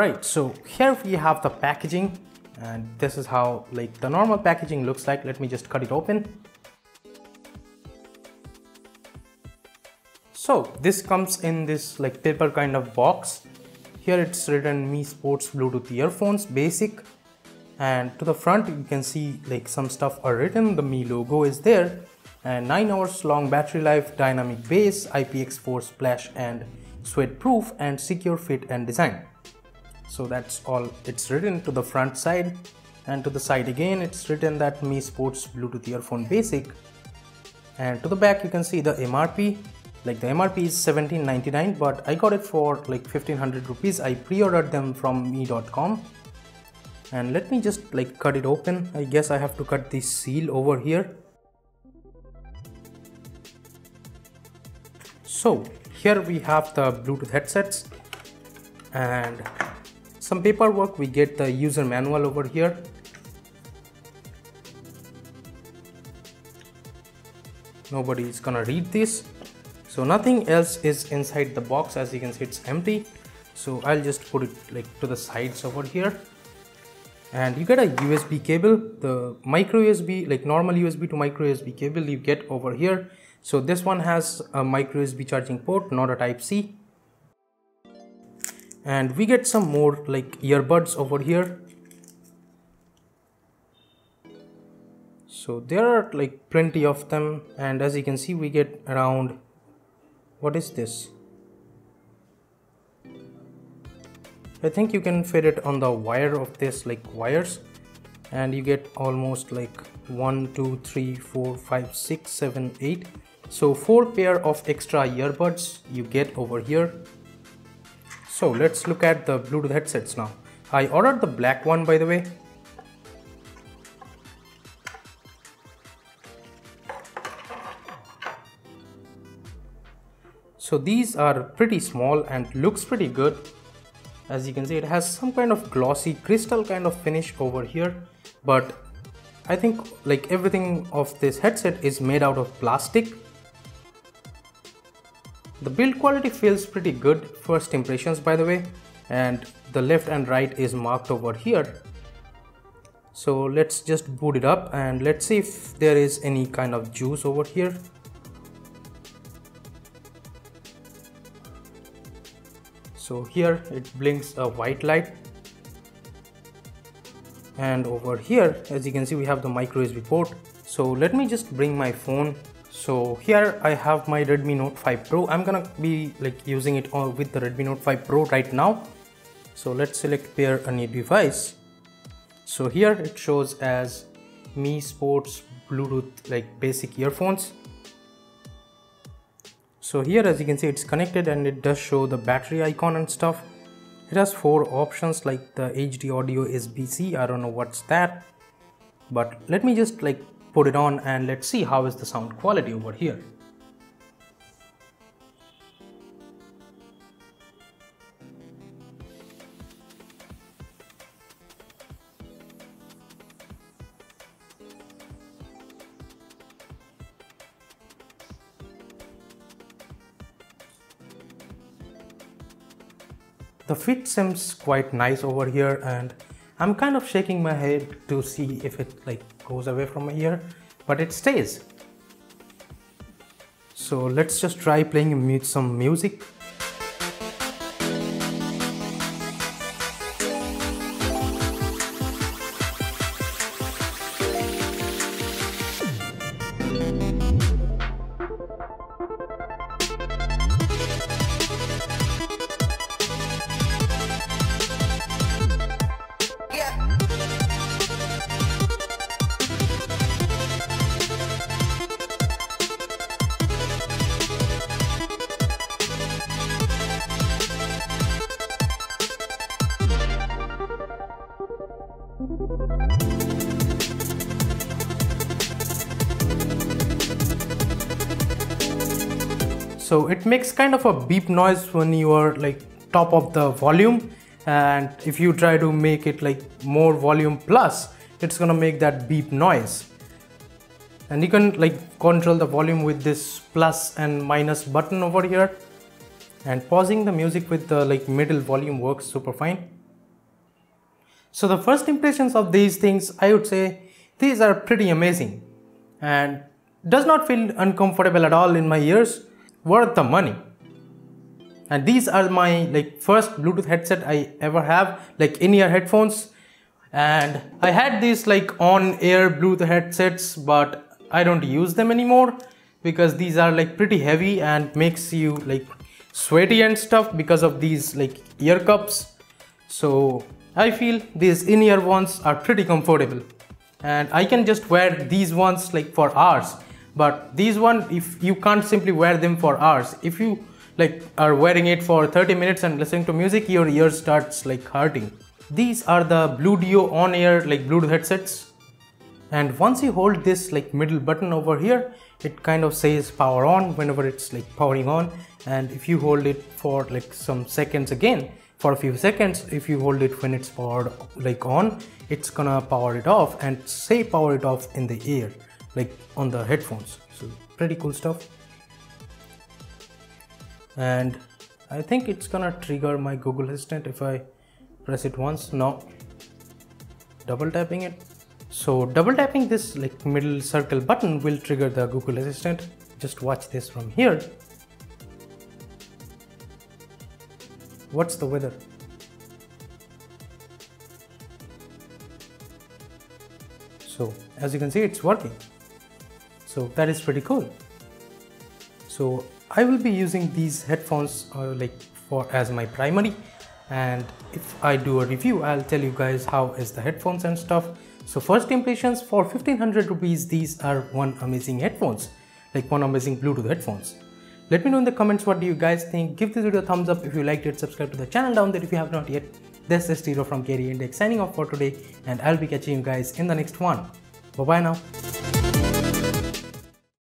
Alright, so here we have the packaging, and this is how like the normal packaging looks like. Let me just cut it open. So this comes in this like paper kind of box. Here it's written Mi Sports Bluetooth earphones basic, and to the front you can see like some stuff are written. The Mi logo is there, and 9 hours long battery life, dynamic base, IPX4 splash and sweat proof, and secure fit and design. So that's all it's written to the front side, and to the side again it's written that Mi Sports Bluetooth earphone basic. And to the back you can see the MRP. Like the MRP is $17.99, but I got it for like 1500 rupees. I pre-ordered them from mi.com. And let me just like cut it open. I guess I have to cut this seal over here. So here we have the Bluetooth headsets and some paperwork. We get the user manual over here. Nobody is gonna read this. So nothing else is inside the box. As you can see, it's empty. So I'll just put it like to the sides over here. And you get a USB cable, the micro USB, like normal USB to micro USB cable you get over here. So this one has a micro USB charging port, not a type C. And we get some more like earbuds over here. So there are like plenty of them, and as you can see we get around, what is this? I think you can fit it on the wire of this like wires, and you get almost like 1 2 3 4 5 6 7 8, so 4 pair of extra earbuds you get over here. So let's look at the Bluetooth headsets now. I ordered the black one, by the way. So these are pretty small and looks pretty good. As you can see, it has some kind of glossy crystal kind of finish over here, but I think like everything of this headset is made out of plastic. The build quality feels pretty good, first impressions by the way, and the left and right is marked over here. So let's just boot it up and let's see if there is any kind of juice over here. So here it blinks a white light, and over here as you can see we have the micro USB port. So let me just bring my phone. So here I have my Redmi Note 5 Pro. I'm gonna be like using it all with the Redmi Note 5 Pro right now. So let's select pair a new device. So here it shows as Mi Sports Bluetooth like basic earphones. So here as you can see it's connected, and it does show the battery icon and stuff. It has 4 options like the HD audio SBC. I don't know what's that, but let me just like put it on and let's see how is the sound quality over here. The fit seems quite nice over here, and I'm kind of shaking my head to see if it like goes away from my ear, but it stays. So let's just try playing some music. So it makes kind of a beep noise when you are like top of the volume, and if you try to make it like more volume plus, it's gonna make that beep noise. And you can like control the volume with this plus and minus button over here, and pausing the music with the like middle volume works super fine. So the first impressions of these things, I would say these are pretty amazing and does not feel uncomfortable at all in my ears, worth the money. And these are my first Bluetooth headset I ever have, in-ear headphones. And I had these on-air Bluetooth headsets, but I don't use them anymore because these are pretty heavy and makes you sweaty and stuff because of these ear cups. So I feel these in-ear ones are pretty comfortable and I can just wear these ones for hours. But these one, if you can't simply wear them for hours, if you are wearing it for 30 minutes and listening to music, your ear starts hurting. These are the Bluedio on-air Bluetooth headsets, and once you hold this middle button over here, it kind of says power on whenever it's powering on. And if you hold it for some seconds again, for a few seconds, if you hold it when it's powered on, it's gonna power it off and say power it off in the ear, on the headphones. So pretty cool stuff. And I think it's gonna trigger my Google Assistant if I press it once. No, double tapping it. So double tapping this middle circle button will trigger the Google Assistant. Just watch this from here. What's the weather? So as you can see, it's working. So that is pretty cool. So I will be using these headphones as my primary, and if I do a review, I'll tell you guys how is the headphones and stuff. So first impressions, for 1500 rupees, these are one amazing headphones, one amazing Bluetooth headphones. Let me know in the comments what do you guys think. Give this video a thumbs up if you liked it. Subscribe to the channel down there if you have not yet. This is Tiro from KD Index signing off for today, and I'll be catching you guys in the next one. Bye bye now.